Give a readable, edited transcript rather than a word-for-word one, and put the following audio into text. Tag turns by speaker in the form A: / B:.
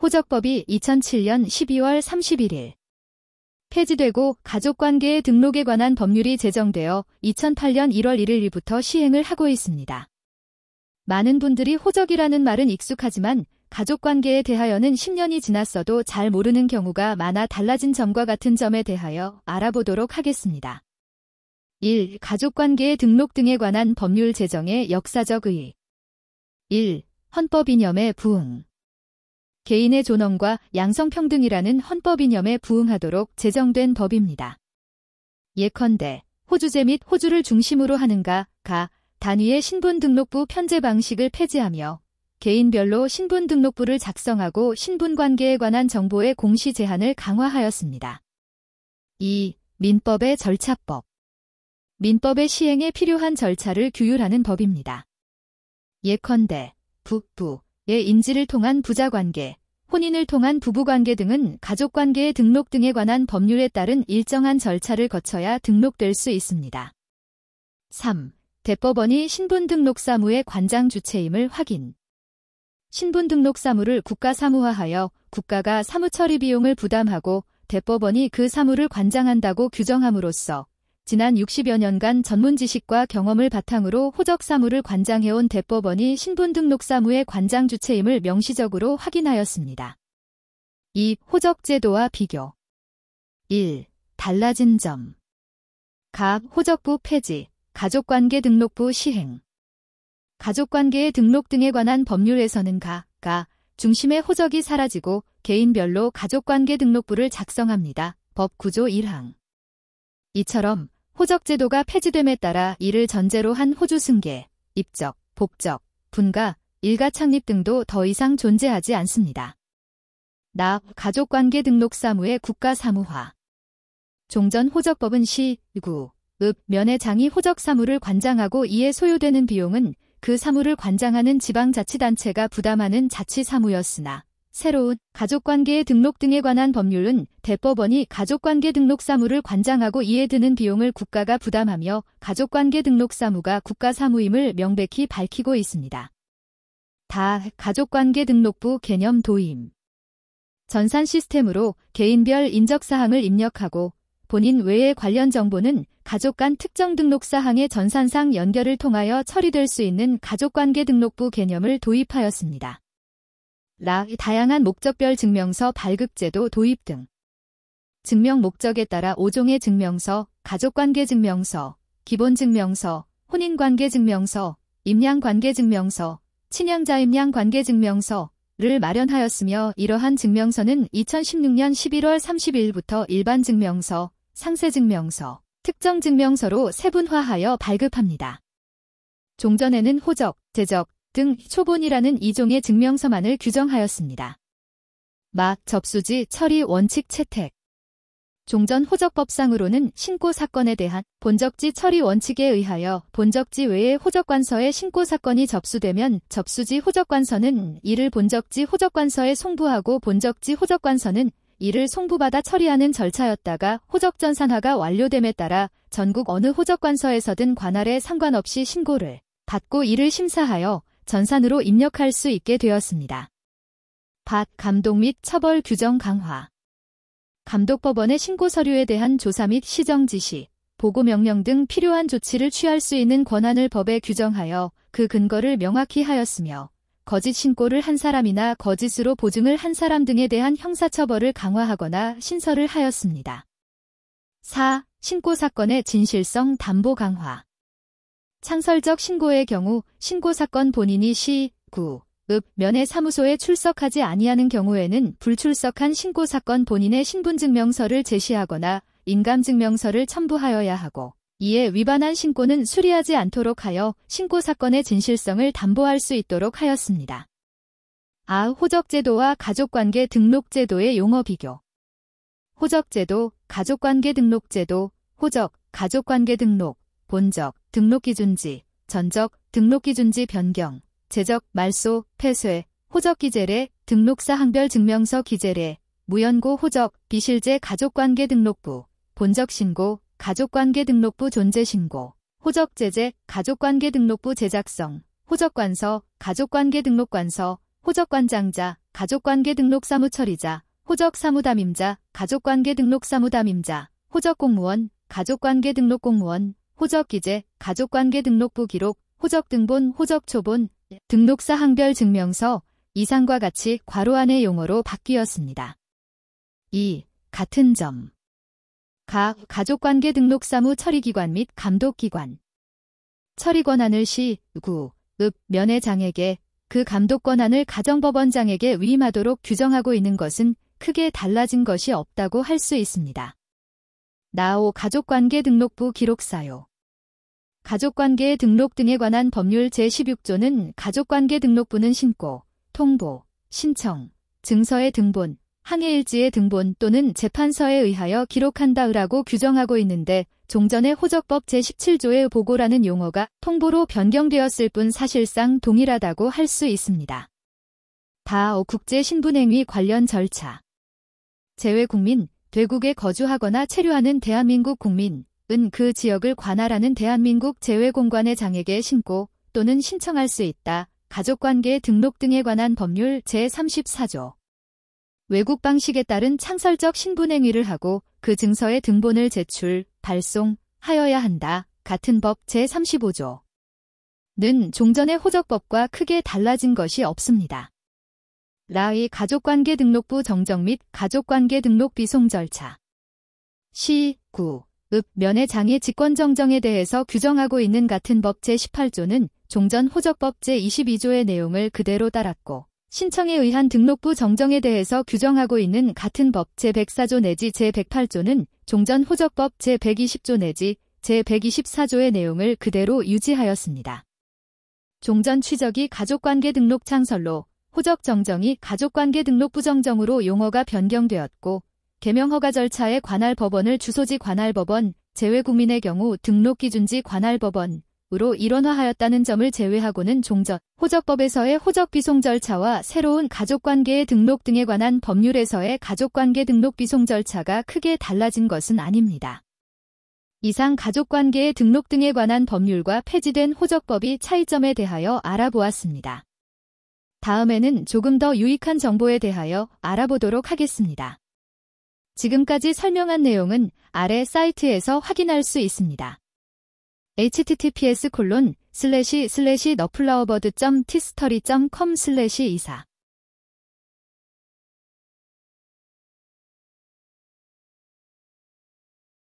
A: 호적법이 2007년 12월 31일 폐지되고 가족관계의 등록에 관한 법률이 제정되어 2008년 1월 1일부터 시행을 하고 있습니다. 많은 분들이 호적이라는 말은 익숙하지만 가족관계에 대하여는 10년이 지났어도 잘 모르는 경우가 많아 달라진 점과 같은 점에 대하여 알아보도록 하겠습니다. 1. 가족관계의 등록 등에 관한 법률 제정의 역사적 의의. 1. 헌법 이념에 부응. 개인의 존엄과 양성평등이라는 헌법 이념에 부응하도록 제정된 법입니다. 예컨대 호주제 및 호주를 중심으로 하는 가 단위의 신분등록부 편제 방식을 폐지하며 개인별로 신분등록부를 작성하고 신분관계에 관한 정보의 공시 제한을 강화하였습니다. 2. 민법의 절차법. 민법의 시행에 필요한 절차를 규율하는 법입니다. 예컨대 부부의 인지를 통한 부자관계, 혼인을 통한 부부관계 등은 가족관계의 등록 등에 관한 법률에 따른 일정한 절차를 거쳐야 등록될 수 있습니다. 3. 대법원이 신분등록사무의 관장 주체임을 확인. 신분등록사무를 국가사무화하여 국가가 사무처리 비용을 부담하고 대법원이 그 사무를 관장한다고 규정함으로써 지난 60여 년간 전문 지식과 경험을 바탕으로 호적사무를 관장해온 대법원이 신분등록사무의 관장 주체임을 명시적으로 확인하였습니다. 2. 호적제도와 비교. 1. 달라진 점. 호적부 폐지, 가족관계 등록부 시행. 가족관계의 등록 등에 관한 법률에서는 중심의 호적이 사라지고 개인별로 가족관계 등록부를 작성합니다. 법 9조 1항. 이처럼 호적제도가 폐지됨에 따라 이를 전제로 한 호주 승계, 입적, 복적, 분가, 일가 창립 등도 더 이상 존재하지 않습니다. 가족관계 등록사무의 국가사무화. 종전 호적법은 시, 구, 읍, 면의 장이 호적사무를 관장하고 이에 소요되는 비용은 그 사무를 관장하는 지방자치단체가 부담하는 자치사무였으나 새로운 가족관계의 등록 등에 관한 법률은 대법원이 가족관계 등록사무를 관장하고 이에 드는 비용을 국가가 부담하며 가족관계 등록사무가 국가사무임을 명백히 밝히고 있습니다. 가족관계 등록부 개념 도입. 전산 시스템으로 개인별 인적사항을 입력하고 본인 외의 관련 정보는 가족 간 특정 등록사항의 전산상 연결을 통하여 처리될 수 있는 가족관계 등록부 개념을 도입하였습니다. 다양한 목적별 증명서 발급제도 도입 등. 증명 목적에 따라 5종의 증명서, 가족관계증명서, 기본증명서, 혼인관계증명서, 임양관계증명서, 친양자임양관계증명서를 마련하였으며 이러한 증명서는 2016년 11월 30일부터 일반증명서, 상세증명서, 특정증명서로 세분화하여 발급합니다. 종전에는 호적, 제적 등 초본이라는 2종의 증명서만을 규정하였습니다. 접수지 처리 원칙 채택. 종전 호적법상으로는 신고사건에 대한 본적지 처리 원칙에 의하여 본적지 외의 호적관서에 신고사건이 접수되면 접수지 호적관서는 이를 본적지 호적관서에 송부하고 본적지 호적관서는 이를 송부받아 처리하는 절차였다가 호적전산화가 완료됨에 따라 전국 어느 호적관서에서든 관할에 상관없이 신고를 받고 이를 심사하여 전산으로 입력할 수 있게 되었습니다. 감독 및 처벌 규정 강화. 감독법원의 신고서류에 대한 조사 및 시정 지시, 보고 명령 등 필요한 조치를 취할 수 있는 권한을 법에 규정하여 그 근거를 명확히 하였으며 거짓 신고를 한 사람이나 거짓으로 보증을 한 사람 등에 대한 형사처벌을 강화하거나 신설을 하였습니다. 4. 신고사건의 진실성 담보 강화. 창설적 신고의 경우 신고사건 본인이 시, 구, 읍, 면의 사무소에 출석하지 아니하는 경우에는 불출석한 신고사건 본인의 신분증명서를 제시하거나 인감증명서를 첨부하여야 하고 이에 위반한 신고는 수리하지 않도록 하여 신고사건의 진실성을 담보할 수 있도록 하였습니다. 호적제도와 가족관계 등록제도의 용어 비교. 호적제도, 가족관계 등록제도, 호적, 가족관계 등록, 본적, 등록기준지, 전적, 등록기준지 변경, 제적, 말소, 폐쇄, 호적기재례, 등록사항별 증명서 기재례, 무연고 호적, 비실제 가족관계 등록부, 본적신고, 가족관계 등록부 존재신고, 호적제재, 가족관계 등록부 제작성, 호적관서, 가족관계 등록관서, 호적관장자, 가족관계 등록 사무처리자, 호적사무담임자, 가족관계 등록 사무담임자, 호적공무원, 가족관계 등록 공무원, 호적기재, 가족관계 등록부 기록, 호적등본, 호적초본, 등록사 항별 증명서, 이상과 같이 괄호 안의 용어로 바뀌었습니다. 2. 같은 점. 가족관계 등록 사무 처리기관 및 감독기관. 처리 권한을 시, 구, 읍, 면회장에게 그 감독 권한을 가정법원장에게 위임하도록 규정하고 있는 것은 크게 달라진 것이 없다고 할 수 있습니다. 나오 가족관계 등록부 기록사요. 가족관계 등록 등에 관한 법률 제16조는 가족관계 등록부는 신고, 통보, 신청, 증서의 등본, 항해일지의 등본 또는 재판서에 의하여 기록한다라고 규정하고 있는데 종전의 호적법 제17조의 보고라는 용어가 통보로 변경되었을 뿐 사실상 동일하다고 할 수 있습니다. 다오 국제신분행위 관련 절차. 재외국민, 외국에 거주하거나 체류하는 대한민국 국민은 그 지역을 관할하는 대한민국 재외공관의 장에게 신고 또는 신청할 수 있다. 가족관계 등록 등에 관한 법률 제34조. 외국 방식에 따른 창설적 신분행위를 하고 그 증서의 등본을 제출, 발송하여야 한다. 같은 법 제35조. 는 종전의 호적법과 크게 달라진 것이 없습니다. 라의 가족관계 등록부 정정 및 가족관계 등록 비송 절차. 시, 구, 읍, 면회장의 직권정정에 대해서 규정하고 있는 같은 법 제18조는 종전 호적법 제22조의 내용을 그대로 따랐고 신청에 의한 등록부 정정에 대해서 규정하고 있는 같은 법 제104조 내지 제108조는 종전 호적법 제120조 내지 제124조의 내용을 그대로 유지하였습니다. 종전 취적이 가족관계 등록 창설로 호적 정정이 가족관계 등록부 정정으로 용어가 변경되었고 개명허가 절차에 관할 법원을 주소지 관할법원, 재외국민의 경우 등록기준지 관할법원으로 일원화하였다는 점을 제외하고는 종전 호적법에서의 호적비송 절차와 새로운 가족관계의 등록 등에 관한 법률에서의 가족관계 등록 비송 절차가 크게 달라진 것은 아닙니다. 이상 가족관계의 등록 등에 관한 법률과 폐지된 호적법이 차이점에 대하여 알아보았습니다. 다음에는 조금 더 유익한 정보에 대하여 알아보도록 하겠습니다. 지금까지 설명한 내용은 아래 사이트에서 확인할 수 있습니다. https://nuflowerbird.tstory.com/24